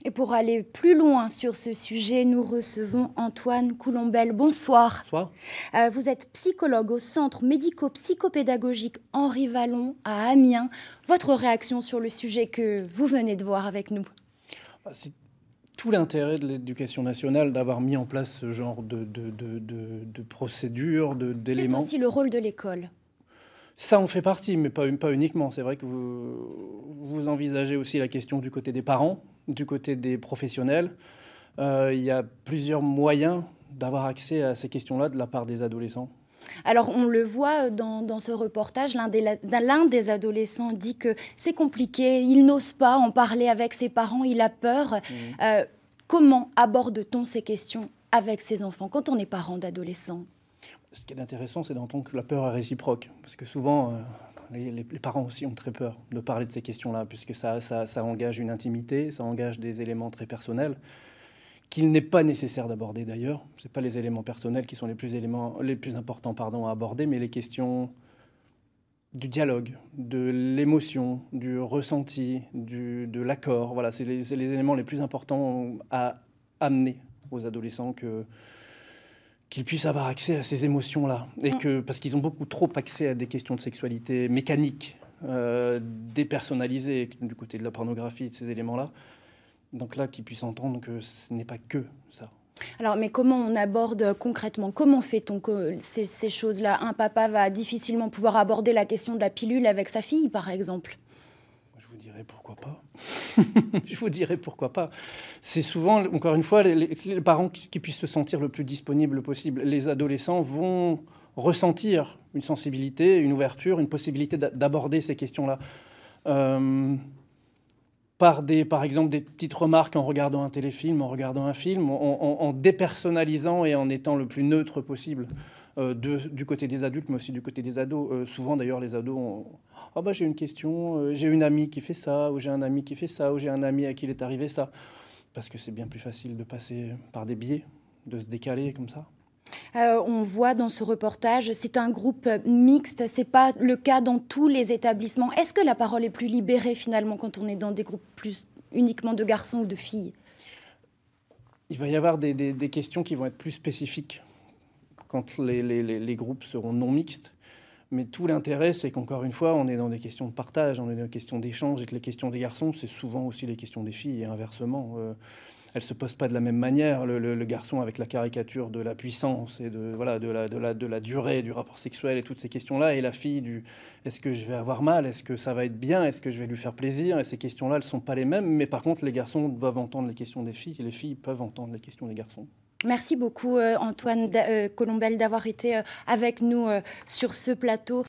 Et pour aller plus loin sur ce sujet, nous recevons Antoine Coulombelle. Bonsoir. Bonsoir. Vous êtes psychologue au Centre médico-psychopédagogique Henri Wallon à Amiens. Votre réaction sur le sujet que vous venez de voir avec nous? C'est tout l'intérêt de l'éducation nationale d'avoir mis en place ce genre de procédures, d'éléments. C'est aussi le rôle de l'école. Ça en fait partie, mais pas uniquement. C'est vrai que vous envisagez aussi la question du côté des parents, du côté des professionnels. Il y a plusieurs moyens d'avoir accès à ces questions-là de la part des adolescents. Alors, on le voit dans ce reportage, l'un des adolescents dit que c'est compliqué, il n'ose pas en parler avec ses parents, il a peur. Comment aborde-t-on ces questions avec ses enfants quand on est parent d'adolescents? Ce qui est intéressant, c'est d'entendre que la peur est réciproque. Parce que souvent, les parents aussi ont très peur de parler de ces questions-là, puisque ça engage une intimité, ça engage des éléments très personnels, qu'il n'est pas nécessaire d'aborder d'ailleurs. Ce n'est pas les éléments personnels qui sont les plus importants à aborder, mais les questions du dialogue, de l'émotion, du ressenti, de l'accord. Voilà, c'est les éléments les plus importants à amener aux adolescents qu'ils puissent avoir accès à ces émotions-là. Et parce qu'ils ont beaucoup trop accès à des questions de sexualité mécanique, dépersonnalisées, du côté de la pornographie, de ces éléments-là. Donc là, qu'ils puissent entendre que ce n'est pas que ça. Alors, mais comment on aborde concrètement? Comment fait-on ces choses-là? Un papa va difficilement pouvoir aborder la question de la pilule avec sa fille, par exemple. Je vous dirais pourquoi pas. Je vous dirais pourquoi pas. C'est souvent, encore une fois, les parents qui puissent se sentir le plus disponible possible. Les adolescents vont ressentir une sensibilité, une ouverture, une possibilité d'aborder ces questions-là. Par exemple, des petites remarques en regardant un téléfilm, en regardant un film, en dépersonnalisant et en étant le plus neutre possible du côté des adultes, mais aussi du côté des ados. Souvent, d'ailleurs, les ados ont « Ah bah j'ai une question, j'ai une amie qui fait ça, ou j'ai un ami qui fait ça, ou j'ai un ami à qui il est arrivé ça ». Parce que c'est bien plus facile de passer par des biais, de se décaler comme ça. On voit dans ce reportage, c'est un groupe mixte, c'est pas le cas dans tous les établissements. Est-ce que la parole est plus libérée finalement quand on est dans des groupes plus uniquement de garçons ou de filles? Il va y avoir des questions qui vont être plus spécifiques quand les groupes seront non mixtes. Mais tout l'intérêt, c'est qu'encore une fois, on est dans des questions de partage, on est dans des questions d'échange, et que les questions des garçons, c'est souvent aussi les questions des filles, et inversement. Elles ne se posent pas de la même manière. Le garçon avec la caricature de la puissance et de la durée du rapport sexuel et toutes ces questions-là, et la fille du « est-ce que je vais avoir mal? Est-ce que ça va être bien? Est-ce que je vais lui faire plaisir ?» Et ces questions-là, elles ne sont pas les mêmes, mais par contre, les garçons doivent entendre les questions des filles, et les filles peuvent entendre les questions des garçons. Merci beaucoup Antoine Coulombelle d'avoir été avec nous sur ce plateau.